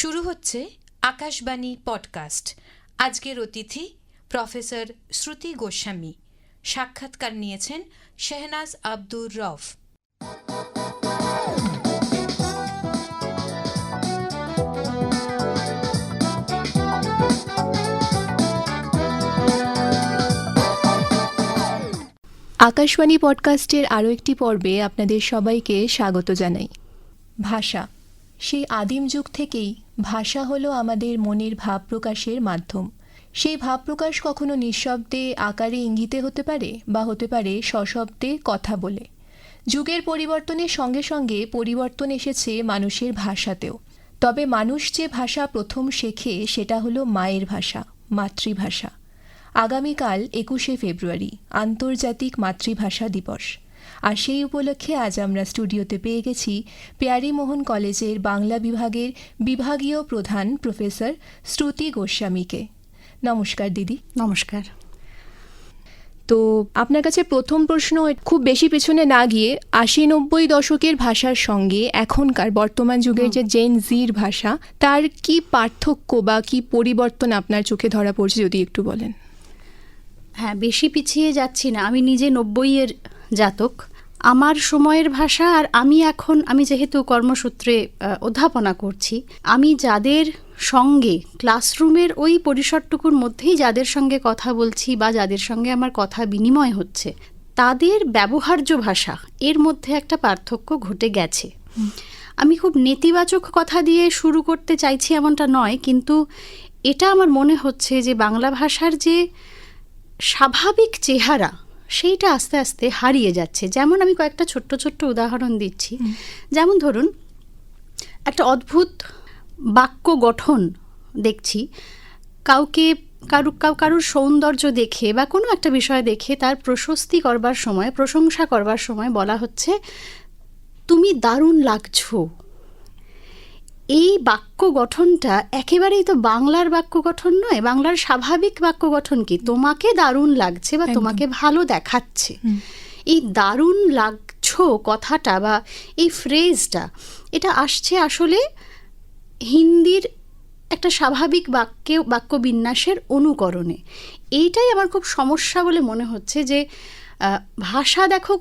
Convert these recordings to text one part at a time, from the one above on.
শুরু হচ্ছে আকাশবাণী পডকাস্ট। আজকের অতিথি প্রফেসর শ্রুতি গোস্বামী। সাক্ষাৎকার নিয়েছেন শেহনাজ আব্দুর রউফ। আকাশবাণী পডকাস্টের আরও একটি পর্বে আপনাদের সবাইকে স্বাগত জানাই। ভাষা, সেই আদিম যুগ থেকেই ভাষা হলো আমাদের মনের ভাব প্রকাশের মাধ্যম। সেই ভাব প্রকাশ কখনো নিঃশব্দে আকারে ইঙ্গিতে হতে পারে বা হতে পারে সশব্দে কথা বলে। যুগের পরিবর্তনের সঙ্গে সঙ্গে পরিবর্তন এসেছে মানুষের ভাষাতেও। তবে মানুষ যে ভাষা প্রথম শেখে সেটা হলো মায়ের ভাষা, মাতৃভাষা। আগামীকাল 21শে ফেব্রুয়ারি আন্তর্জাতিক মাতৃভাষা দিবস। আর সেই উপলক্ষে আজ আমরা স্টুডিওতে পেয়ে গেছি প্যারীমোহন কলেজের বাংলা বিভাগের বিভাগীয় প্রধান প্রফেসর শ্রুতি গোস্বামীকে। নমস্কার দিদি। নমস্কার। তো আপনার কাছে প্রথম প্রশ্ন, খুব বেশি পেছনে না গিয়ে 80-90 দশকের ভাষার সঙ্গে এখনকার বর্তমান যুগের যে জেন জির ভাষা, তার কি পার্থক্য বা কি পরিবর্তন আপনার চোখে ধরা পড়ছে যদি একটু বলেন। হ্যাঁ, বেশি পিছিয়ে যাচ্ছি না। আমি নিজে 90-এর জাতক। আমার সময়ের ভাষা আর আমি যেহেতু কর্মসূত্রে অধ্যাপনা করছি, আমি যাদের সঙ্গে ক্লাসরুমের ওই পরিসরটুকুর মধ্যেই যাদের সঙ্গে কথা বলছি বা যাদের সঙ্গে আমার কথা বিনিময় হচ্ছে, তাদের ব্যবহার্য ভাষা এর মধ্যে একটা পার্থক্য ঘটে গেছে। আমি খুব নেতিবাচক কথা দিয়ে শুরু করতে চাইছি এমনটা নয়, কিন্তু এটা আমার মনে হচ্ছে যে বাংলা ভাষার যে স্বাভাবিক চেহারা সেইটা আস্তে আস্তে হারিয়ে যাচ্ছে। যেমন আমি কয়েকটা ছোট্ট ছোট্ট উদাহরণ দিচ্ছি। যেমন ধরুন, একটা অদ্ভুত বাক্য গঠন দেখছি, কারুর সৌন্দর্য দেখে বা কোনো একটা বিষয় দেখে তার প্রশংসা করবার সময় বলা হচ্ছে তুমি দারুণ লাগছো। এই বাক্য গঠনটা একেবারেই তো বাংলার বাক্য গঠন নয়। বাংলার স্বাভাবিক বাক্য গঠন কি? তোমাকে দারুণ লাগছে বা তোমাকে ভালো দেখাচ্ছে। এই দারুণ লাগছো কথাটা বা এই ফ্রেজটা, এটা আসছে আসলে হিন্দির একটা স্বাভাবিক বাক্য বিন্যাসের অনুকরণে। এইটাই আমার খুব সমস্যা বলে মনে হচ্ছে যে ভাষা দেখো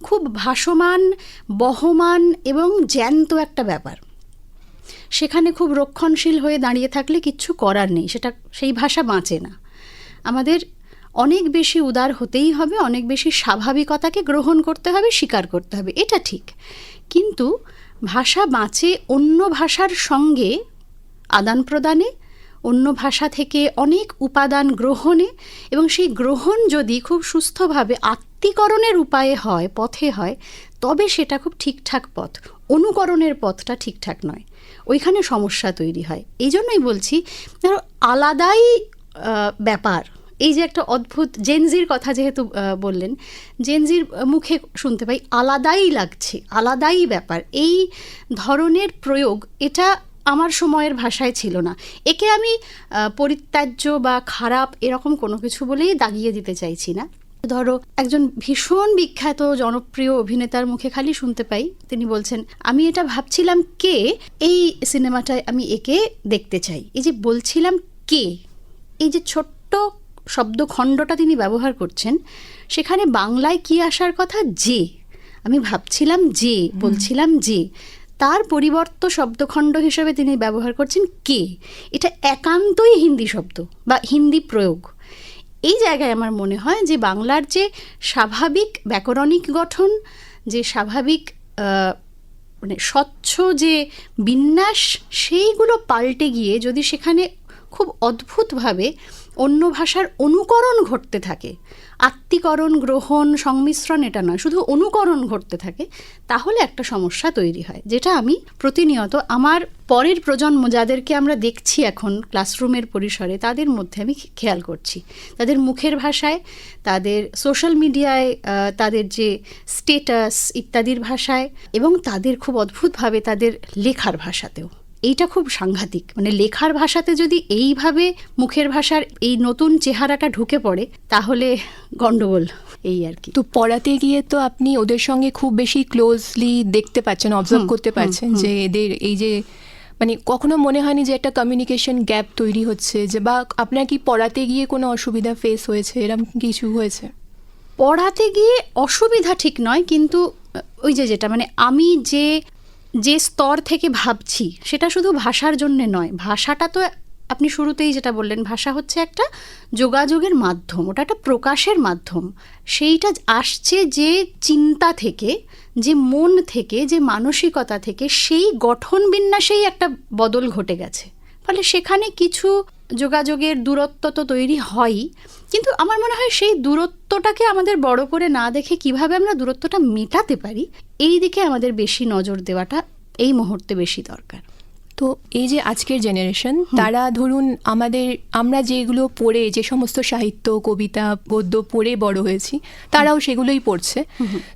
খুব ভাসমান, বহমান এবং জ্যান্ত একটা ব্যাপার। সেখানে খুব রক্ষণশীল হয়ে দাঁড়িয়ে থাকলে কিচ্ছু করার নেই, সেই ভাষা বাঁচে না। আমাদের অনেক বেশি উদার হতেই হবে, অনেক বেশি স্বাভাবিকতাকে গ্রহণ করতে হবে, স্বীকার করতে হবে, এটা ঠিক। কিন্তু ভাষা বাঁচে অন্য ভাষার সঙ্গে আদান প্রদানে, অন্য ভাষা থেকে অনেক উপাদান গ্রহণে, এবং সেই গ্রহণ যদি খুব সুস্থভাবে আত্মীকরণের উপায়ে হয়, পথে হয়, তবে সেটা খুব ঠিকঠাক পথ। অনুকরণের পথটা ঠিকঠাক নয়, ওইখানে সমস্যা তৈরি হয়। এই জন্যই বলছি আলাদাই ব্যাপার। এই যে একটা অদ্ভুত জেনজির কথা যেহেতু বললেন, জেনজির মুখে শুনতে পাই আলাদাই লাগছে, আলাদাই ব্যাপার। এই ধরনের প্রয়োগ এটা আমার সময়ের ভাষায় ছিল না। একে আমি পরিত্যাজ্য বা খারাপ এরকম কোনো কিছু বলেই দাগিয়ে দিতে চাইছি না। ধরো, একজন ভীষণ বিখ্যাত জনপ্রিয় অভিনেতার মুখে খালি শুনতে পাই, তিনি বলছেন আমি এটা ভাবছিলাম কে, এই সিনেমাটায় আমি একে দেখতে চাই। এই যে বলছিলাম কে, এই যে ছোট্ট শব্দখণ্ডটা তিনি ব্যবহার করছেন, সেখানে বাংলায় কি আসার কথা? যে। আমি ভাবছিলাম যে, বলছিলাম যে, তার পরিবর্ত শব্দখণ্ড হিসেবে তিনি ব্যবহার করছেন কে। এটা একান্তই হিন্দি শব্দ বা হিন্দি প্রয়োগ। এই জায়গায় আমার মনে হয় যে বাংলার যে স্বাভাবিক ব্যাকরণিক গঠন, যে স্বাভাবিক মানে স্বচ্ছ যে বিন্যাস, সেইগুলো পাল্টে গিয়ে যদি সেখানে খুব অদ্ভুতভাবে অন্য ভাষার অনুকরণ ঘটতে থাকে, আত্মীকরণ, গ্রহণ, সংমিশ্রণ, এটা নয়, শুধু অনুকরণ ঘটতে থাকে, তাহলে একটা সমস্যা তৈরি হয়, যেটা আমি প্রতিনিয়ত আমার পরের প্রজন্ম যাদেরকে আমরা দেখছি এখন ক্লাসরুমের পরিসরে, তাদের মধ্যে আমি খেয়াল করছি। তাদের মুখের ভাষায়, তাদের সোশ্যাল মিডিয়ায়, তাদের যে স্টেটাস ইত্যাদির ভাষায়, এবং তাদের খুব অদ্ভুতভাবে তাদের লেখার ভাষাতেও। এইটা খুব সাংঘাতিক। মানে লেখার ভাষাতে যদি এইভাবে মুখের ভাষার এই নতুন চেহারাটা ঢুকে পড়ে, তাহলে গন্ডগোল, এই আর কি। তো পড়াতে গিয়ে তো আপনি ওদের সঙ্গে খুব বেশি ক্লোজলি দেখতে পাচ্ছেন, অবজার্ভ করতে পারছেন যে এদের এই যে মানে কখনো মনে হয়নি যে একটা কমিউনিকেশন গ্যাপ তৈরি হচ্ছে, যে বা আপনার কি পড়াতে গিয়ে কোনো অসুবিধা ফেস হয়েছে, এরকম কিছু হয়েছে? পড়াতে গিয়ে অসুবিধা ঠিক নয়, কিন্তু ওই যেটা মানে আমি যে স্তর থেকে ভাবছি সেটা শুধু ভাষার জন্যে নয়। ভাষাটা তো আপনি শুরুতেই যেটা বললেন, ভাষা হচ্ছে একটা যোগাযোগের মাধ্যম, ওটা একটা প্রকাশের মাধ্যম। সেইটা আসছে যে চিন্তা থেকে, যে মন থেকে, যে মানসিকতা থেকে, সেই গঠন বিন্যাসেই একটা বদল ঘটে গেছে। ফলে সেখানে কিছু যোগাযোগের দূরত্ব তো তৈরি হয়ই, কিন্তু আমার মনে হয় সেই দূরত্বটাকে আমাদের বড় করে না দেখে কিভাবে আমরা দূরত্বটা মেটাতে পারি, এই দিকে আমাদের বেশি নজর দেওয়াটা এই মুহূর্তে বেশি দরকার। তো এই যে আজকের জেনারেশন, তারা ধরুন আমরা যেগুলো পড়ে, যে সমস্ত সাহিত্য, কবিতা, গদ্য পড়ে বড় হয়েছি, তারাও সেগুলোই পড়ছে।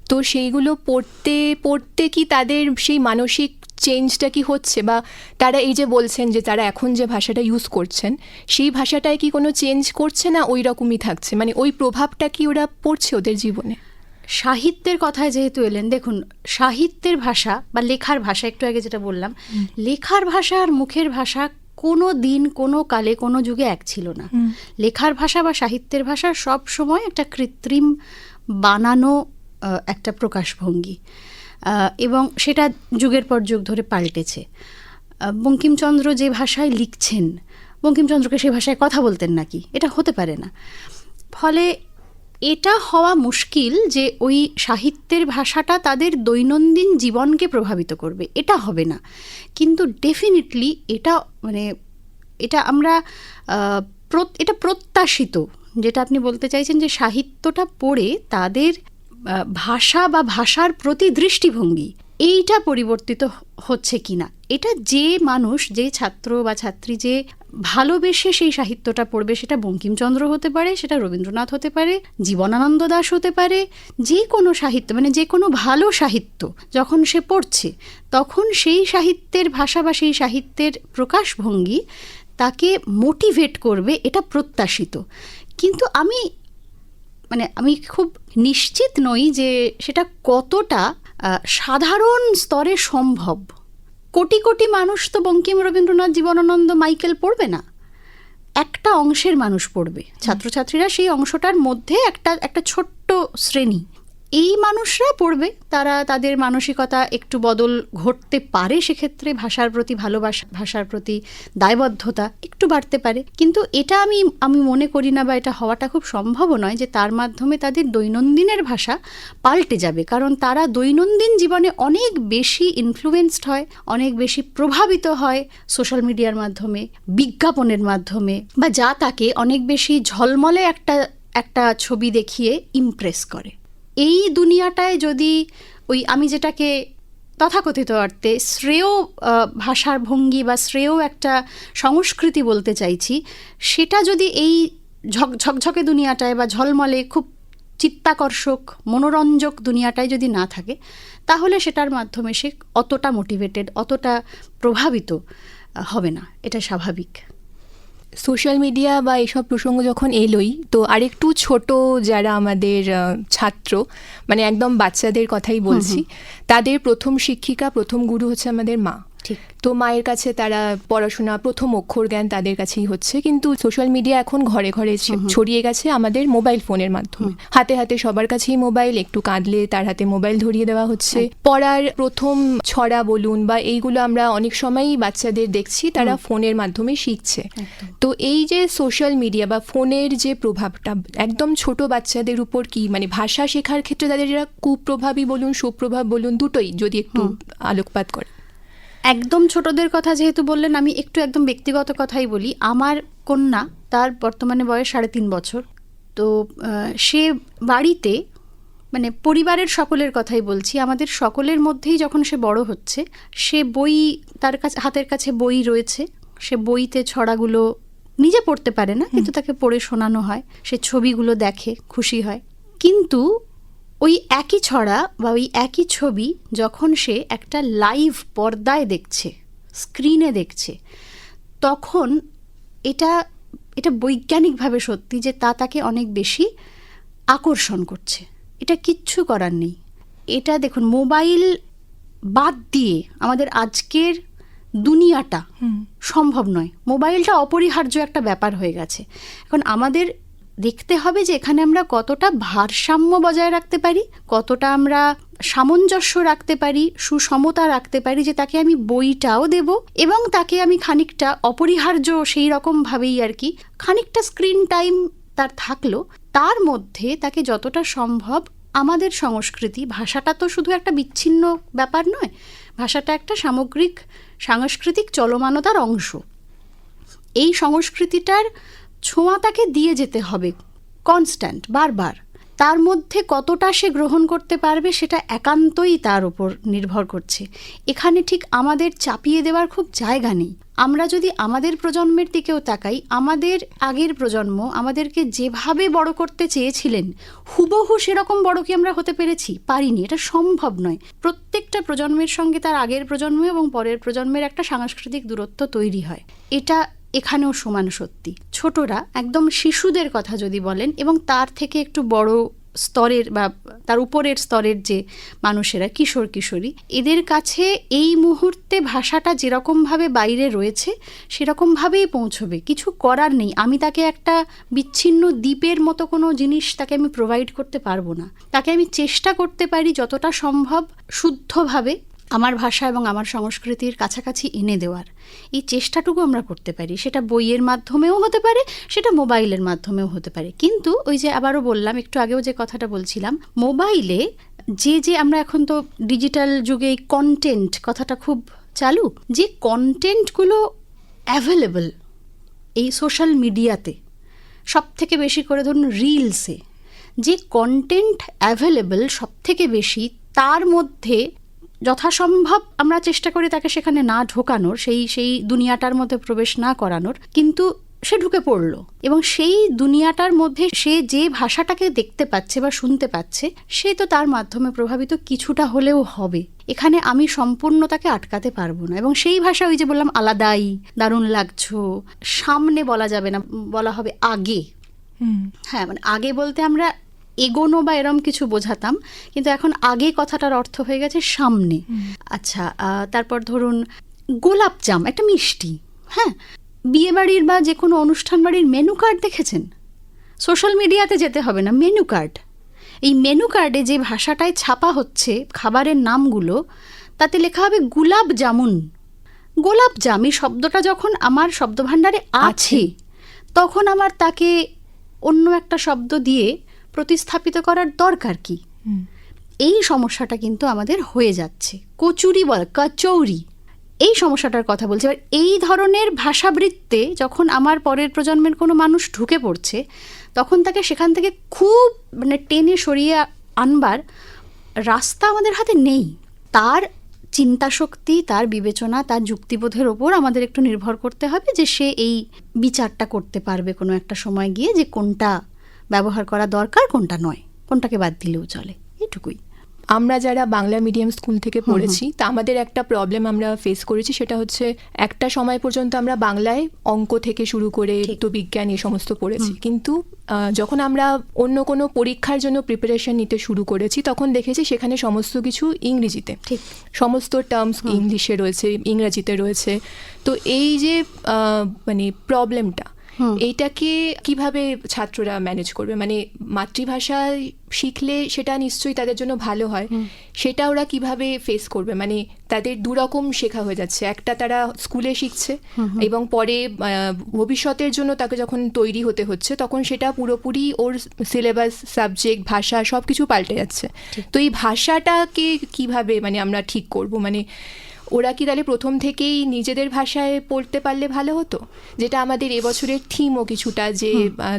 তো সেইগুলো পড়তে পড়তে কি তাদের সেই মানসিক চেঞ্জটা কি হচ্ছে, বা তারা এই যে বলছেন যে তারা এখন যে ভাষাটা ইউজ করছেন সেই ভাষাটায় কি কোনো চেঞ্জ করছে, না ওই রকমই থাকছে? মানে ওই প্রভাবটা কি ওরা পড়ছে ওদের জীবনে? সাহিত্যের কথায় যেহেতু এলেন, দেখুন সাহিত্যের ভাষা বা লেখার ভাষা, একটু আগে যেটা বললাম, লেখার ভাষা আর মুখের ভাষা কোনো দিন, কোনো কালে, কোনো যুগে এক ছিল না। লেখার ভাষা বা সাহিত্যের ভাষা সব সময় একটা কৃত্রিম বানানো একটা প্রকাশভঙ্গি, এবং সেটা যুগের পর যুগ ধরে পাল্টেছে। বঙ্কিমচন্দ্র যে ভাষায় লিখছেন, বঙ্কিমচন্দ্রকে সেই ভাষায় কথা বলতেন নাকি? এটা হতে পারে না। ফলে এটা হওয়া মুশকিল যে ওই সাহিত্যের ভাষাটা তাদের দৈনন্দিন জীবনকে প্রভাবিত করবে, এটা হবে না। কিন্তু ডেফিনেটলি এটা আমরা এটা প্রত্যাশিত, যেটা আপনি বলতে চাইছেন, যে সাহিত্যটা পড়ে তাদের ভাষা বা ভাষার প্রতি দৃষ্টিভঙ্গি এইটা পরিবর্তিত হচ্ছে কিনা, এটা যে মানুষ, যে ছাত্র বা ছাত্রী যে ভালোবেসে সেই সাহিত্যটা পড়বে, সেটা বঙ্কিমচন্দ্র হতে পারে, সেটা রবীন্দ্রনাথ হতে পারে, জীবনানন্দ দাশ হতে পারে, যে কোনো সাহিত্য, মানে যে কোনো ভালো সাহিত্য যখন সে পড়ছে, তখন সেই সাহিত্যের ভাষা বা সেই সাহিত্যের প্রকাশভঙ্গি তাকে মোটিভেট করবে, এটা প্রত্যাশিত। কিন্তু আমি খুব নিশ্চিত নই যে সেটা কতটা সাধারণ স্তরে সম্ভব। কোটি কোটি মানুষ তো বঙ্কিম, রবীন্দ্রনাথ, জীবনানন্দ, মাইকেল পড়বে না, একটা অংশের মানুষ পড়বে, ছাত্রছাত্রীরা সেই অংশটার মধ্যে একটা ছোট্ট শ্রেণী, এই মানুষরা পড়বে। তারা, তাদের মানসিকতা একটু বদল ঘটতে পারে, সেক্ষেত্রে ভাষার প্রতি ভালোবাসা, ভাষার প্রতি দায়বদ্ধতা একটু বাড়তে পারে। কিন্তু এটা আমি মনে করি না, বা এটা হওয়াটা খুব সম্ভবও নয়, যে তার মাধ্যমে তাদের দৈনন্দিনের ভাষা পাল্টে যাবে। কারণ তারা দৈনন্দিন জীবনে অনেক বেশি ইনফ্লুয়েন্সড হয়, অনেক বেশি প্রভাবিত হয় সোশ্যাল মিডিয়ার মাধ্যমে, বিজ্ঞাপনের মাধ্যমে, বা যা তাকে অনেক বেশি ঝলমলে একটা ছবি দেখিয়ে ইমপ্রেস করে। এই দুনিয়াটায় যদি ওই আমি যেটাকে তথাকথিত অর্থে শ্রেয় ভাষার ভঙ্গি বা শ্রেয় একটা সংস্কৃতি বলতে চাইছি, সেটা যদি এই ঝকঝকে দুনিয়াটায় বা ঝলমলে খুব চিত্তাকর্ষক মনোরঞ্জক দুনিয়াটায় যদি না থাকে, তাহলে সেটার মাধ্যমে সে অতটা মোটিভেটেড, অতটা প্রভাবিত হবে না, এটা স্বাভাবিক। সোশ্যাল মিডিয়া বা এইসব প্রসঙ্গ যখন এলোই, তো আরেকটু ছোট যারা আমাদের ছাত্র, মানে একদম বাচ্চাদের কথাই বলছি, তাদের প্রথম শিক্ষিকা, প্রথম গুরু হচ্ছে আমাদের মা। ঠিক। তো মায়ের কাছে তারা পড়াশোনা, প্রথম অক্ষর জ্ঞান তাদের কাছেই হচ্ছে। কিন্তু সোশ্যাল মিডিয়া এখন ঘরে ঘরে ছড়িয়ে গেছে আমাদের মোবাইল ফোনের মাধ্যমে, হাতে হাতে সবার কাছেই মোবাইল, একটু কাঁদলে তার হাতে মোবাইল ধরিয়ে দেওয়া হচ্ছে। পড়ার প্রথম ছড়া বলুন বা এইগুলো আমরা অনেক সময়ই বাচ্চাদের দেখছি তারা ফোনের মাধ্যমে শিখছে। তো এই যে সোশ্যাল মিডিয়া বা ফোনের যে প্রভাবটা একদম ছোট বাচ্চাদের উপর কি, মানে ভাষা শেখার ক্ষেত্রে তাদের এরা কুপ্রভাবই বলুন, সুপ্রভাব বলুন, দুটোই যদি একটু আলোকপাত করে। একদম ছোটদের কথা যেহেতু বললেন, আমি একদম ব্যক্তিগত কথাই বলি। আমার কন্যা, তার বর্তমানে বয়স 3.5 বছর। তো সে বাড়িতে, মানে পরিবারের সকলের কথাই বলছি, আমাদের সকলের মধ্যেই যখন সে বড় হচ্ছে, সে বই, তার কাছে হাতের কাছে বই রয়েছে, সে বইতে ছড়াগুলো নিজে পড়তে পারে না, কিন্তু তাকে পড়ে শোনানো হয়, সে ছবিগুলো দেখে, খুশি হয়। কিন্তু ওই একই ছড়া বা ওই একই ছবি যখন সে একটা লাইভ পর্দায় দেখছে, স্ক্রিনে দেখছে, তখন এটা বৈজ্ঞানিকভাবে সত্যি যে তাকে অনেক বেশি আকর্ষণ করছে। এটা কিচ্ছু করার নেই। এটা দেখুন, মোবাইল বাদ দিয়ে আমাদের আজকের দুনিয়াটা সম্ভব নয়। মোবাইলটা অপরিহার্য একটা ব্যাপার হয়ে গেছে। এখন আমাদের দেখতে হবে যে এখানে আমরা কতটা ভারসাম্য বজায় রাখতে পারি, কতটা আমরা সামঞ্জস্য রাখতে পারি, সুসমতা রাখতে পারি, যে তাকে আমি বইটাও দেব এবং তাকে আমি খানিকটা অপরিহার্য সেই রকমভাবেই আর কি খানিকটা স্ক্রিন টাইম তার থাকলো, তার মধ্যে তাকে যতটা সম্ভব আমাদের সংস্কৃতি, ভাষাটা তো শুধু একটা বিচ্ছিন্ন ব্যাপার নয়, ভাষাটা একটা সামগ্রিক সাংস্কৃতিক চলমানতার অংশ। এই সংস্কৃতিটার ছোঁয়া তাকে দিয়ে যেতে হবে কনস্ট্যান্ট, বারবার। তার মধ্যে কতটা সে গ্রহণ করতে পারবে সেটা একান্তই তার উপর নির্ভর করছে। এখানে ঠিক আমাদের চাপিয়ে দেওয়ার খুব জায়গা নেই। আমরা যদি আমাদের প্রজন্মের দিকেও তাকাই, আমাদের আগের প্রজন্ম আমাদেরকে যেভাবে বড় করতে চেয়েছিলেন হুবহু সেরকম বড় কি আমরা হতে পেরেছি? পারিনি, এটা সম্ভব নয়। প্রত্যেকটা প্রজন্মের সঙ্গে তার আগের প্রজন্ম এবং পরের প্রজন্মের একটা সাংস্কৃতিক দূরত্ব তৈরি হয়, এটা এখানেও সমান সত্যি। ছোটরা, একদম শিশুদের কথা যদি বলেন, এবং তার থেকে একটু বড় স্তরের বা তার উপরের স্তরের যে মানুষেরা, কিশোর কিশোরী, এদের কাছে এই মুহূর্তে ভাষাটা যেরকমভাবে বাইরে রয়েছে সেরকমভাবেই পৌঁছবে, কিছু করার নেই। আমি তাকে একটা বিচ্ছিন্ন দ্বীপের মতো কোনো জিনিস তাকে আমি প্রোভাইড করতে পারবো না। তাকে আমি চেষ্টা করতে পারি যতটা সম্ভব শুদ্ধভাবে আমার ভাষা এবং আমার সংস্কৃতির কাছাকাছি এনে দেওয়ার। এই চেষ্টাটুকু আমরা করতে পারি, সেটা বইয়ের মাধ্যমেও হতে পারে, সেটা মোবাইলের মাধ্যমেও হতে পারে। কিন্তু ওই যে আবারও বললাম, একটু আগেও যে কথাটা বলছিলাম, মোবাইলে যে আমরা এখন তো ডিজিটাল যুগে এই কন্টেন্ট কথাটা খুব চালু, যে কন্টেন্টগুলো অ্যাভেলেবল এই সোশ্যাল মিডিয়াতে, সব থেকে বেশি করে ধরুন রিলসে যে কন্টেন্ট অ্যাভেলেবল সব থেকে বেশি, তার মধ্যে যথাসম্ভব আমরা চেষ্টা করি তাকে সেখানে না ঢোকানোর, সেই দুনিয়াটার মধ্যে প্রবেশ না করানোর, কিন্তু সে ঢুকে পড়লো এবং সেই দুনিয়াটার মধ্যে সে যে ভাষাটাকে দেখতে পাচ্ছে বা শুনতে পাচ্ছে, সে তো তার মাধ্যমে প্রভাবিত কিছুটা হলেও হবে। এখানে আমি সম্পূর্ণ তাকে আটকাতে পারবো না। এবং সেই ভাষা, ওই যে বললাম আলাদাই, দারুণ লাগছো, সামনে বলা যাবে না, বলা হবে আগে। হ্যাঁ, মানে আগে বলতে আমরা এগোনো বা এরম কিছু বোঝাতাম, কিন্তু এখন আগে কথাটার অর্থ হয়ে গেছে সামনে। আচ্ছা, তারপর ধরুন গোলাপজাম, একটা মিষ্টি, হ্যাঁ, বিয়েবাড়ির বা যে কোনো অনুষ্ঠান বাড়ির মেনু কার্ড দেখেছেন? সোশ্যাল মিডিয়াতে যেতে হবে না, মেনু কার্ড। এই মেনু কার্ডে যে ভাষাটায় ছাপা হচ্ছে খাবারের নামগুলো, তাতে লেখা হবে গুলাব জামুন। গোলাপ জাম এই শব্দটা যখন আমার শব্দভাণ্ডারে আছে, তখন আমার তাকে অন্য একটা শব্দ দিয়ে প্রতিস্থাপিত করার দরকার কি? এই সমস্যাটা কিন্তু আমাদের হয়ে যাচ্ছে। কচুরি বলে কচৌরি, এই সমস্যাটার কথা বলছি। এবার এই ধরনের ভাষাবৃত্তে যখন আমার পরের প্রজন্মের কোনো মানুষ ঢুকে পড়ছে, তখন তাকে সেখান থেকে খুব মানে টেনে সরিয়ে আনবার রাস্তা আমাদের হাতে নেই। তার চিন্তাশক্তি, তার বিবেচনা, তার যুক্তিবোধের ওপর আমাদের একটু নির্ভর করতে হবে যে সে এই বিচারটা করতে পারবে কোনো একটা সময় গিয়ে, যে কোনটা ব্যবহার করা দরকার, কোনটা নয়, কোনটাকে বাদ দিলেও চলে, এটুকুই। আমরা যারা বাংলা মিডিয়াম স্কুল থেকে পড়েছি, তা আমাদের একটা প্রবলেম আমরা ফেস করেছি, সেটা হচ্ছে একটা সময় পর্যন্ত আমরা বাংলায় অঙ্ক থেকে শুরু করে তো বিজ্ঞান এই সমস্ত পড়েছি, কিন্তু যখন আমরা অন্য কোনো পরীক্ষার জন্য প্রিপারেশন নিতে শুরু করেছি, তখন দেখেছি সেখানে সমস্ত কিছু ইংরেজিতে, সমস্ত টার্মস ইংলিশে রয়েছে, ইংরেজিতে রয়েছে। তো এই যে মানে প্রবলেমটা, এইটাকে কিভাবে ছাত্ররা ম্যানেজ করবে? মানে মাতৃভাষায় শিখলে সেটা নিশ্চয়ই তাদের জন্য ভালো হয়, সেটা ওরা কিভাবে ফেস করবে? মানে তাদের দুরকম শেখা হয়ে যাচ্ছে, একটা তারা স্কুলে শিখছে এবং পরে ভবিষ্যতের জন্য তাকে যখন তৈরি হতে হচ্ছে, তখন সেটা পুরোপুরি ওর সিলেবাস, সাবজেক্ট, ভাষা সব কিছু পাল্টে যাচ্ছে। তো এই ভাষাটাকে কিভাবে মানে আমরা ঠিক করব? মানে ওরা কি তাহলে প্রথম থেকেই নিজেদের ভাষায় পড়তে পারলে ভালো হতো? যেটা আমাদের এবছরের থিমও কিছুটা, যে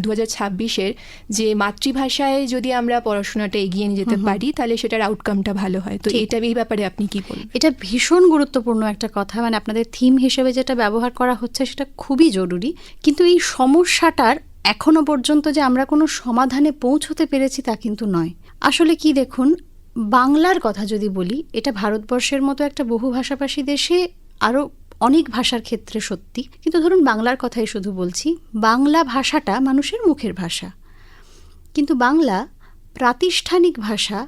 2026-এর, যে মাতৃভাষায় যদি আমরা পড়াশোনাটা এগিয়ে নিয়ে যেতে পারি, তাহলে সেটার আউটকামটা ভালো হয়। তো এটা, এই ব্যাপারে আপনি কি বলবেন? এটা ভীষণ গুরুত্বপূর্ণ একটা কথা। মানে আপনাদের থিম হিসেবে যেটা ব্যবহার করা হচ্ছে সেটা খুবই জরুরি, কিন্তু এই সমস্যাটার এখনো পর্যন্ত যে আমরা কোনো সমাধানে পৌঁছতে পেরেছি তা কিন্তু নয়। আসলে কি দেখুন, বাংলার কথা যদি বলি, এটা ভারতবর্ষের মতো একটা বহু ভাষাভাষী দেশে আরও অনেক ভাষার ক্ষেত্রে সত্যি, কিন্তু ধরুন বাংলার কথাই শুধু বলছি, বাংলা ভাষাটা মানুষের মুখের ভাষা, কিন্তু বাংলা প্রাতিষ্ঠানিক ভাষা,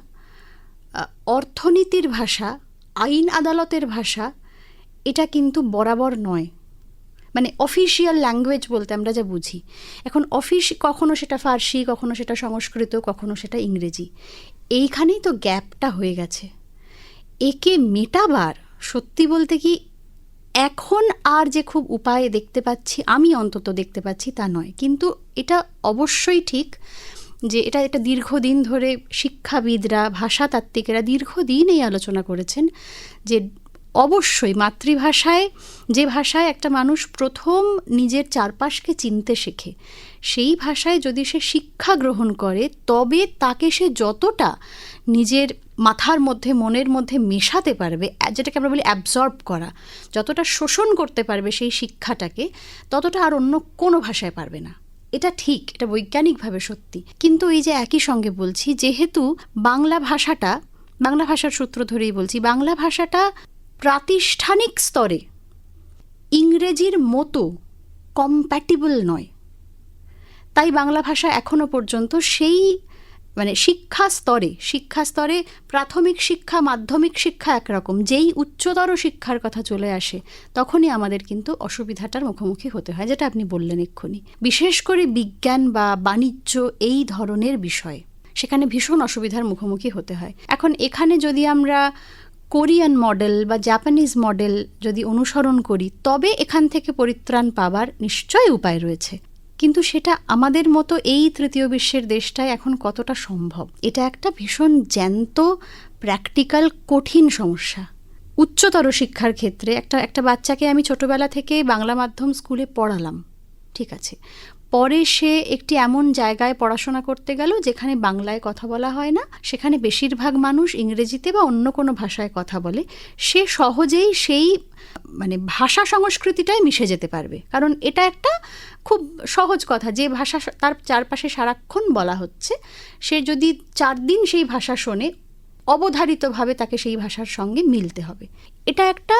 অর্থনীতির ভাষা, আইন আদালতের ভাষা, এটা কিন্তু বরাবর নয়। মানে অফিসিয়াল ল্যাঙ্গুয়েজ বলতে আমরা যা বুঝি, এখন কখনো সেটা ফার্সি, কখনো সেটা সংস্কৃত, কখনো সেটা ইংরেজি, এইখানেই তো গ্যাপটা হয়ে গেছে। একে মেটাবার সত্যি বলতে কি এখন আর যে খুব উপায় দেখতে পাচ্ছি, আমি অন্তত দেখতে পাচ্ছি তা নয়, কিন্তু এটা অবশ্যই ঠিক যে এটা দীর্ঘদিন ধরে শিক্ষাবিদরা, ভাষাতাত্ত্বিকেরা দীর্ঘদিন এই আলোচনা করেছেন যে অবশ্যই মাতৃভাষায়, যে ভাষায় একটা মানুষ প্রথম নিজের চারপাশকে চিনতে শেখে, সেই ভাষায় যদি সে শিক্ষা গ্রহণ করে তবে তাকে সে যতটা নিজের মাথার মধ্যে, মনের মধ্যে মেশাতে পারবে, যেটাকে আমরা বলি অ্যাবজর্ব করা, যতটা শোষণ করতে পারবে সেই শিক্ষাটাকে, ততটা আর অন্য কোনো ভাষায় পারবে না। এটা ঠিক, এটা বৈজ্ঞানিকভাবে সত্যি। কিন্তু এই যে একই সঙ্গে বলছি, যেহেতু বাংলা ভাষার সূত্র ধরেই বলছি, বাংলা ভাষাটা প্রাতিষ্ঠানিক স্তরে ইংরেজির মতো কম্প্যাটিবল নয়, তাই বাংলা ভাষা এখনো পর্যন্ত সেই মানে শিক্ষা স্তরে প্রাথমিক শিক্ষা, মাধ্যমিক শিক্ষা একরকম, যেই উচ্চতর শিক্ষার কথা চলে আসে তখনই আমাদের কিন্তু অসুবিধাটার মুখোমুখি হতে হয়, যেটা আপনি বললেন এক্ষুনি। বিশেষ করে বিজ্ঞান বা বাণিজ্য এই ধরনের বিষয়, সেখানে ভীষণ অসুবিধার মুখোমুখি হতে হয়। এখন এখানে যদি আমরা কোরিয়ান মডেল বা জাপানিজ মডেল যদি অনুসরণ করি, তবে এখান থেকে পরিত্রাণ পাবার নিশ্চয়ই উপায় রয়েছে, কিন্তু সেটা আমাদের মতো এই তৃতীয় বিশ্বের দেশটায় এখন কতটা সম্ভব, এটা একটা ভীষণ জ্যান্ত, প্র্যাকটিক্যাল, কঠিন সমস্যা। উচ্চতর শিক্ষার ক্ষেত্রে একটা বাচ্চাকে আমি ছোটবেলা থেকে বাংলা মাধ্যম স্কুলে পড়ালাম, ঠিক আছে, পরে সে একটি এমন জায়গায় পড়াশোনা করতে গেল যেখানে বাংলায় কথা বলা হয় না, সেখানে বেশিরভাগ মানুষ ইংরেজিতে বা অন্য কোনো ভাষায় কথা বলে, সে সহজেই সেই মানে ভাষা সংস্কৃতিটাই মিশে যেতে পারবে, কারণ এটা একটা খুব সহজ কথা, যে ভাষা তার চারপাশে সারাক্ষণ বলা হচ্ছে, সে যদি 4 দিন সেই ভাষা শোনে, অবধারিতভাবে তাকে সেই ভাষার সঙ্গে মিলতে হবে। এটা একটা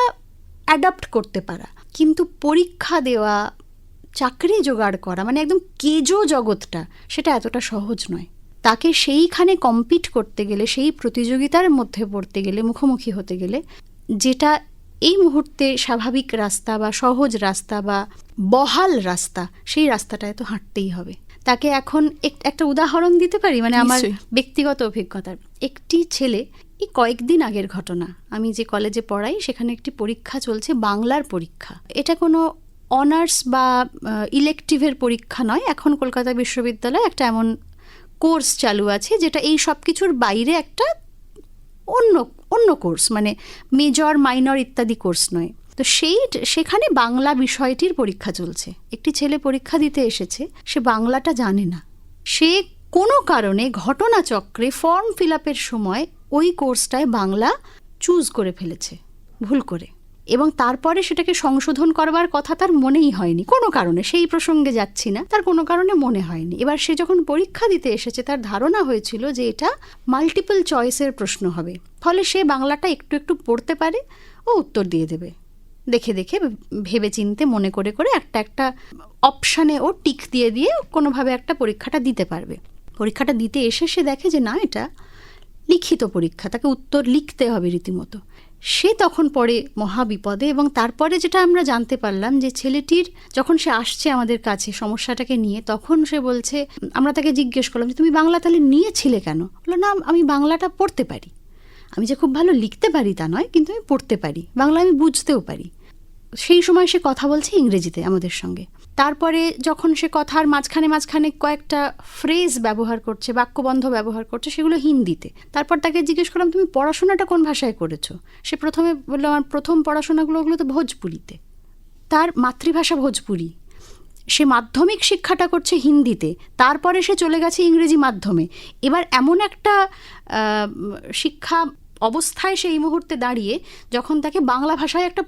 অ্যাডাপ্ট করতে পারা। কিন্তু পরীক্ষা দেওয়া, চাকরি জোগাড় করা, মানে একদম কেজো জগৎটা, সেটা এতটা সহজ নয়। তাকে সেইখানে কম্পিট করতে গেলে, সেই প্রতিযোগিতার মধ্যে পড়তে গেলে, মুখোমুখি হতে গেলে, যেটা এই মুহূর্তে স্বাভাবিক রাস্তা বা সহজ রাস্তা বা বহাল রাস্তা, সেই রাস্তাটায় তো হাঁটতেই হবে। তাকে এখন একটা উদাহরণ দিতে পারি, মানে আমার ব্যক্তিগত অভিজ্ঞতার। একটি ছেলে, এই কয়েকদিন আগের ঘটনা, আমি যে কলেজে পড়াই সেখানে একটি পরীক্ষা চলছে, বাংলার পরীক্ষা। এটা কোনো অনার্স বা ইলেকটিভের পরীক্ষা নয়, এখন কলকাতা বিশ্ববিদ্যালয়ে একটা এমন কোর্স চালু আছে যেটা এই সব কিছুর বাইরে একটা অন্য কোর্স, মানে মেজর, মাইনর ইত্যাদি কোর্স নয়। তো সেখানে বাংলা বিষয়টির পরীক্ষা চলছে। একটি ছেলে পরীক্ষা দিতে এসেছে, সে বাংলাটা জানে না, সে কোনো কারণে ঘটনাচক্রে ফর্ম ফিল আপের সময় ওই কোর্সটায় বাংলা চুজ করে ফেলেছে ভুল করে, এবং তারপরে সেটাকে সংশোধন করবার কথা তার মনেই হয়নি, কোনো কারণে, সেই প্রসঙ্গে যাচ্ছি না, তার কোনো কারণে মনে হয়নি। এবার সে যখন পরীক্ষা দিতে এসেছে, তার ধারণা হয়েছিল যে এটা মাল্টিপল চয়েসের প্রশ্ন হবে, ফলে সে বাংলাটা একটু একটু পড়তে পারে ও উত্তর দিয়ে দেবে, দেখে দেখে ভেবে চিনতে মনে করে করে একটা অপশানে ও টিক দিয়ে দিয়ে কোনোভাবে একটা পরীক্ষাটা দিতে পারবে। পরীক্ষাটা দিতে এসে সে দেখে যে না, এটা লিখিত পরীক্ষা, তাকে উত্তর লিখতে হবে রীতিমতো। সে তখন পড়ে মহাবিপদে, এবং তারপরে যেটা আমরা জানতে পারলাম যে ছেলেটির, যখন সে আসছে আমাদের কাছে সমস্যাটাকে নিয়ে, তখন সে বলছে, আমরা তাকে জিজ্ঞেস করলাম যে তুমি বাংলা তাহলে নিয়েছিলে কেন? বললো না, আমি বাংলাটা পড়তে পারি, আমি যে খুব ভালো লিখতে পারি তা নয়, কিন্তু আমি পড়তে পারি, বাংলা আমি বুঝতেও পারি। সেই সময় সে কথা বলছে ইংরেজিতে আমাদের সঙ্গে। তারপরে যখন সে কথার মাঝখানে কয়েকটা ফ্রেজ ব্যবহার করছে, বাক্যবন্ধ ব্যবহার করছে, সেগুলো হিন্দিতে। তারপর তাকে জিজ্ঞেস করলাম তুমি পড়াশোনাটা কোন ভাষায় করেছো? সে প্রথমে বললো আমার প্রথম পড়াশোনাগুলো তো ভোজপুরিতে, তার মাতৃভাষা ভোজপুরি। সে মাধ্যমিক শিক্ষাটা করছে হিন্দিতে, তারপরে সে চলে গেছে ইংরেজি মাধ্যমে। এবার এমন একটা শিক্ষা অবস্থায় সে এই মুহূর্তে দাঁড়িয়ে, যখন তাকে বাংলা ভাষায় একটা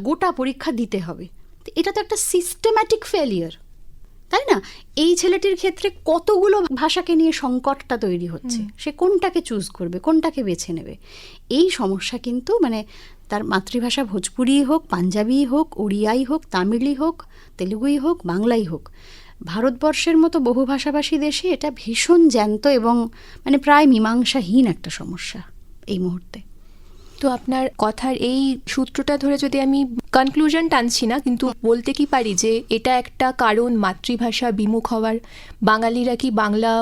গোটা পরীক্ষা দিতে হবে, এটা তো একটা সিস্টেম্যাটিক ফেলিয়ার, তাই না? এই ছেলেটির ক্ষেত্রে কতগুলো ভাষাকে নিয়ে সংকটটা তৈরি হচ্ছে, সে কোনটাকে চুজ করবে, কোনটাকে বেছে নেবে। এই সমস্যা কিন্তু মানে তার মাতৃভাষা ভোজপুরি হোক, পাঞ্জাবি হোক, ওড়িয়াই হোক, তামিলই হোক, তেলুগুই হোক, বাংলাই হোক, ভারতবর্ষের মতো বহু ভাষাভাষী দেশে এটা ভীষণ জ্যান্ত এবং মানে প্রায় মীমাংসাহীন একটা সমস্যা এই মুহূর্তে। তো আপনার কথার এই সূত্রটা ধরে যদি আমি কনক্লুশন টানছি না, কিন্তু বলতে কি পারি যে এটা একটা কারণ মাতৃভাষা বিমুখ হওয়ার? বাঙালিরা কি বাংলা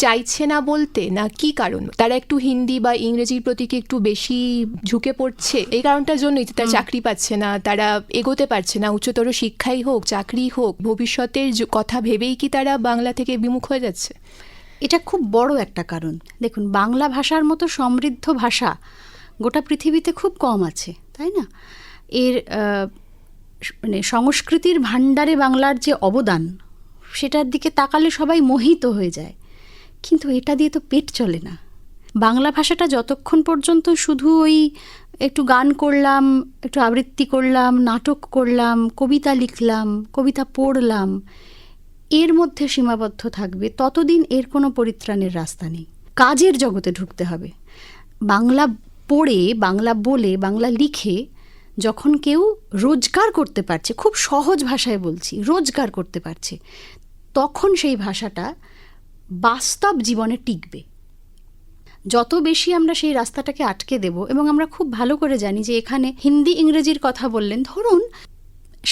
চাইছে না বলতে, না কি কারণ? তারা একটু হিন্দি বা ইংরেজির প্রতি কি একটু বেশি ঝুঁকে পড়ছে? এই কারণটার জন্যই তারা চাকরি পাচ্ছে না, তারা এগোতে পারছে না, উচ্চতর শিক্ষাই হোক চাকরি হোক, ভবিষ্যতের কথা ভেবেই কি তারা বাংলা থেকে বিমুখ হয়ে যাচ্ছে? এটা খুব বড় একটা কারণ। দেখুন, বাংলা ভাষার মতো সমৃদ্ধ ভাষা গোটা পৃথিবীতে খুব কম আছে, তাই না? এর মানে সংস্কৃতির ভাণ্ডারে বাংলার যে অবদান, সেটার দিকে তাকালে সবাই মোহিত হয়ে যায়। কিন্তু এটা দিয়ে তো পেট চলে না। বাংলা ভাষাটা যতক্ষণ পর্যন্ত শুধু ওই একটু গান করলাম, একটু আবৃত্তি করলাম, নাটক করলাম, কবিতা লিখলাম, কবিতা পড়লাম, এর মধ্যে সীমাবদ্ধ থাকবে, ততদিন এর কোনো পরিত্রাণের রাস্তা নেই। কাজের জগতে ঢুকতে হবে। বাংলা পড়ে, বাংলা বলে, বাংলা লিখে যখন কেউ রোজগার করতে পারছে, খুব সহজ ভাষায় বলছি, রোজগার করতে পারছে, তখন সেই ভাষাটা বাস্তব জীবনে টিকবে। যত বেশি আমরা সেই রাস্তাটাকে আটকে দেব, এবং আমরা খুব ভালো করে জানি যে এখানে হিন্দি ইংরেজির কথা বললেন, ধরুন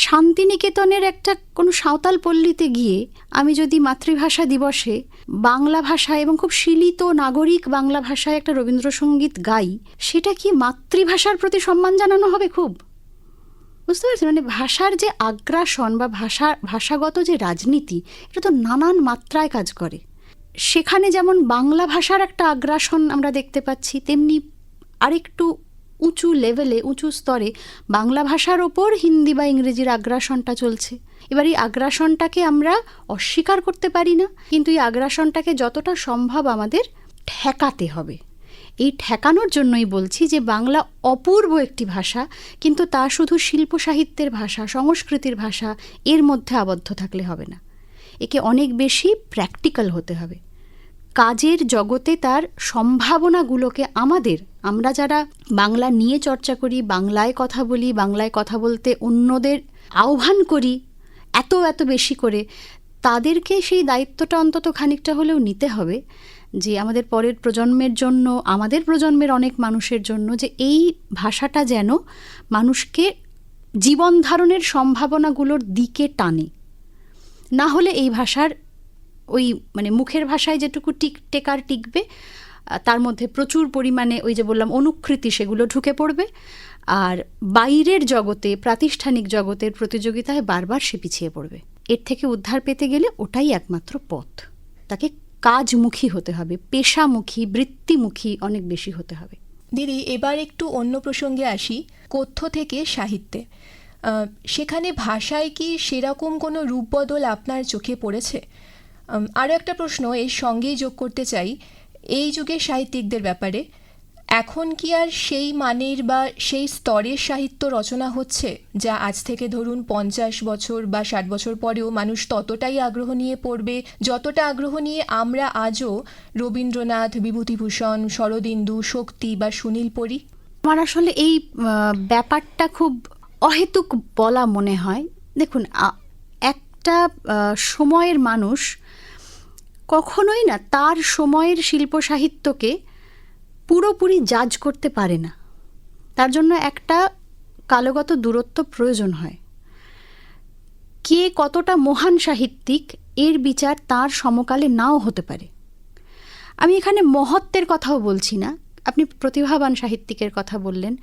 শান্তিনিকেতনের একটা কোনো সাঁওতাল পল্লীতে গিয়ে আমি যদি মাতৃভাষা দিবসে বাংলা ভাষায় এবং খুব শিলিত নাগরিক বাংলা ভাষায় একটা রবীন্দ্রসঙ্গীত গাই, সেটা কি মাতৃভাষার প্রতি সম্মান জানানো হবে? খুব বুঝতে পারছেন? মানে ভাষার যে আগ্রাসন বা ভাষাগত যে রাজনীতি, এটা তো নানান মাত্রায় কাজ করে। সেখানে যেমন বাংলা ভাষার একটা আগ্রাসন আমরা দেখতে পাচ্ছি, তেমনি আরেকটু উঁচু লেভেলে, উঁচু স্তরে বাংলা ভাষার ওপর হিন্দি বা ইংরেজির আগ্রাসনটা চলছে। এবার এই আগ্রাসনটাকে আমরা অস্বীকার করতে পারি না, কিন্তু এই আগ্রাসনটাকে যতটা সম্ভব আমাদের ঠেকাতে হবে। এই ঠেকানোর জন্যই বলছি যে বাংলা অপূর্ব একটি ভাষা, কিন্তু তা শুধু শিল্প সাহিত্যের ভাষা, সংস্কৃতির ভাষা, এর মধ্যে আবদ্ধ থাকলে হবে না। একে অনেক বেশি প্র্যাকটিক্যাল হতে হবে। কাজের জগতে তার সম্ভাবনাগুলোকে আমরা যারা বাংলা নিয়ে চর্চা করি, বাংলায় কথা বলি, বাংলায় কথা বলতে অন্যদের আহ্বান করি এত এত বেশি করে, তাদেরকে সেই দায়িত্বটা অন্তত খানিকটা হলেও নিতে হবে যে আমাদের পরের প্রজন্মের জন্য, আমাদের প্রজন্মের অনেক মানুষের জন্য, যে এই ভাষাটা যেন মানুষকে জীবন ধারণের সম্ভাবনাগুলোর দিকে টানে। না হলে এই ভাষার ওই মানে মুখের ভাষায় যেটুকু টিকবে, তার মধ্যে প্রচুর পরিমাণে ওই যে বললাম অনুকৃতি, সেগুলো ঢুকে পড়বে, আর বাইরের জগতে, প্রাতিষ্ঠানিক জগতের প্রতিযোগিতায় বারবার সে পিছিয়ে পড়বে। এর থেকে উদ্ধার পেতে গেলে ওটাই একমাত্র পথ। তাকে কাজমুখী হতে হবে, পেশামুখী, বৃত্তিমুখী অনেক বেশি হতে হবে। দিদি, এবার একটু অন্য প্রসঙ্গে আসি, কথ্য থেকে সাহিত্যে। সেখানে ভাষায় কি সেরকম কোনো রূপবদল আপনার চোখে পড়েছে? আরও একটা প্রশ্ন এর সঙ্গেই যোগ করতে চাই, এই যুগের সাহিত্যিকদের ব্যাপারে। এখন কি আর সেই মানের বা সেই স্তরের সাহিত্য রচনা হচ্ছে যা আজ থেকে ধরুন 50 বছর বা 60 বছর পরেও মানুষ ততটাই আগ্রহ নিয়ে পড়বে, যতটা আগ্রহ নিয়ে আমরা আজও রবীন্দ্রনাথ, বিভূতিভূষণ, শরদিন্দু, শক্তি বা সুনীল পড়ি? আমার আসলে এই ব্যাপারটা খুব অহেতুক বলা মনে হয়। দেখুন, একটা সময়ের মানুষ কখনোই না তার সময়ের শিল্প সাহিত্যকে পুরোপুরি জাজ করতে পারে না। তার জন্য একটা কালগত দূরত্ব প্রয়োজন হয়। কে কতটা মহান সাহিত্যিক, এর বিচার তার সমকালে নাও হতে পারে। আমি এখানে মহত্বের কথাও বলছি না, আপনি প্রতিভাবান সাহিত্যিকের কথা বললেন।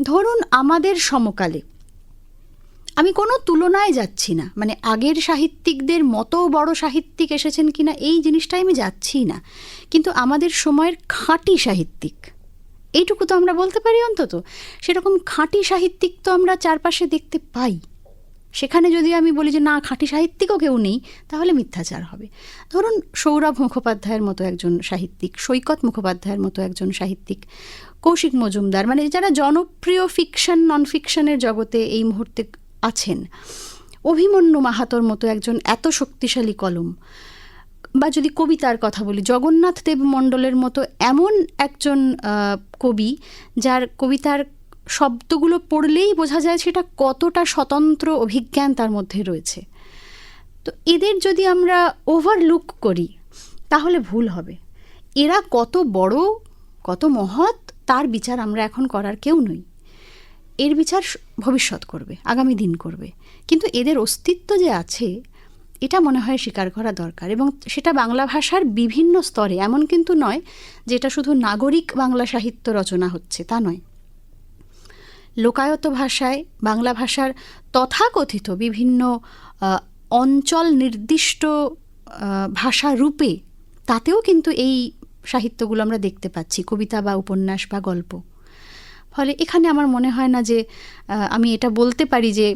ধরুন আমাদের সমকালে, আমি কোনো তুলনায় যাচ্ছি না, মানে আগের সাহিত্যিকদের মতো বড় সাহিত্যিক এসেছেন কিনা এই জিনিসটাই আমি যাচ্ছি না, কিন্তু আমাদের সময়ের খাঁটি সাহিত্যিক, এইটুকু তো আমরা বলতে পারি অন্তত। সেরকম খাঁটি সাহিত্যিক তো আমরা চারপাশে দেখতে পাই। সেখানে যদি আমি বলি যে না, খাঁটি সাহিত্যিকও কেউ নেই, তাহলে মিথ্যাচার হবে। ধরুন সৌরভ মুখোপাধ্যায়ের মতো একজন সাহিত্যিক, সৈকত মুখোপাধ্যায়ের মতো একজন সাহিত্যিক, কৌশিক মজুমদার, মানে যারা জনপ্রিয় ফিকশন নন ফিকশনের জগতে এই মুহূর্তে আছেন, অভিমন্যু মাহাতোর মতো একজন এত শক্তিশালী কলম, বা যদি কবিতার কথা বলি, জগন্নাথ দেব মণ্ডলের মতো এমন একজন কবি যার কবিতার শব্দগুলো পড়লেই বোঝা যায় সেটা কতটা স্বতন্ত্র অভিজ্ঞান তার মধ্যে রয়েছে। তো এদের যদি আমরা ওভারলুক করি তাহলে ভুল হবে। এরা কত বড়, কত মহৎ, তার বিচার আমরা এখন করার কেউ নই। এর বিচার ভবিষ্যৎ করবে, আগামী দিন করবে। কিন্তু এদের অস্তিত্ব যে আছে এটা মনে হয় স্বীকার করা দরকার, এবং সেটা বাংলা ভাষার বিভিন্ন স্তরে। এমন কিন্তু নয় যে এটা শুধু নাগরিক বাংলা সাহিত্য রচনা হচ্ছে, তা নয়। লোকায়ত ভাষায় বাংলা ভাষার তথাকথিত বিভিন্ন অঞ্চল নির্দিষ্ট ভাষা রূপে, তাতেও কিন্তু এই সাহিত্যগুলো আমরা দেখতে পাচ্ছি, কবিতা বা উপন্যাস বা গল্প। ফলে এখানে আমার মনে হয় না যে আমি এটা বলতে পারি যে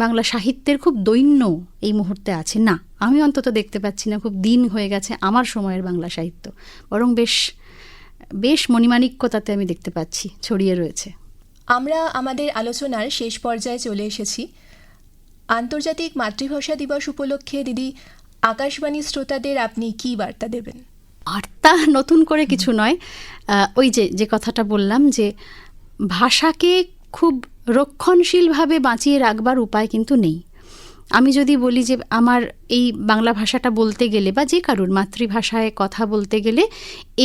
বাংলা সাহিত্যের খুব দৈন্য এই মুহূর্তে আছে। না, আমি অন্তত দেখতে পাচ্ছি না খুব দিন হয়ে গেছে আমার সময়ের বাংলা সাহিত্য, বরং বেশ বেশ মণিমাণিক্যতাতে আমি দেখতে পাচ্ছি ছড়িয়ে রয়েছে। আমরা আমাদের আলোচনার শেষ পর্যায়ে চলে এসেছি। আন্তর্জাতিক মাতৃভাষা দিবস উপলক্ষে দিদি আকাশবাণী শ্রোতাদের আপনি কী বার্তা দেবেন? বার্তা নতুন করে কিছু নয়, ওই যে কথাটা বললাম যে ভাষাকে খুব রক্ষণশীলভাবে বাঁচিয়ে রাখবার উপায় কিন্তু নেই। আমি যদি বলি যে আমার এই বাংলা ভাষাটা বলতে গেলে বা যে কারুর মাতৃভাষায় কথা বলতে গেলে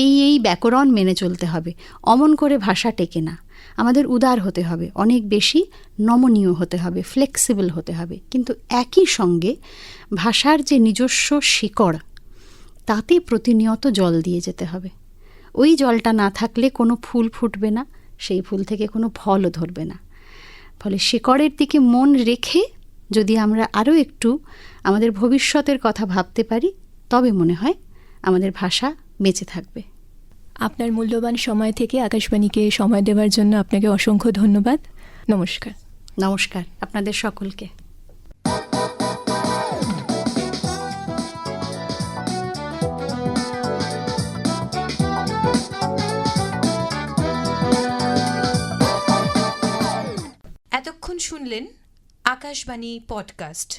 এই ব্যাকরণ মেনে চলতে হবে, অমন করে ভাষা টেকে না। আমাদের উদার হতে হবে, অনেক বেশি নমনীয় হতে হবে, ফ্লেক্সিবল হতে হবে। কিন্তু একই সঙ্গে ভাষার যে নিজস্ব শিকড়, তাতে প্রতিনিয়ত জল দিয়ে যেতে হবে। ওই জলটা না থাকলে কোনো ফুল ফুটবে না, সেই ফুল থেকে কোনো ফলও ধরবে না। ফলে শিকড়ের দিকে মন রেখে যদি আমরা আরও একটু আমাদের ভবিষ্যতের কথা ভাবতে পারি, তবে মনে হয় আমাদের ভাষা বেঁচে থাকবে। আপনার মূল্যবান সময় থেকে আকাশবাণীকে সময় দেওয়ার জন্য আপনাকে অসংখ্য ধন্যবাদ। নমস্কার। নমস্কার আপনাদের সকলকে। এতক্ষণ শুনলেন আকাশবাণী পডকাস্ট।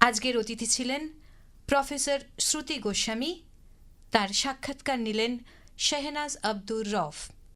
আজকের অতিথি ছিলেন প্রফেসর শ্রুতি গোস্বামী। তার সাক্ষাৎকার নিলেন শেহনাজ আব্দুর রফ।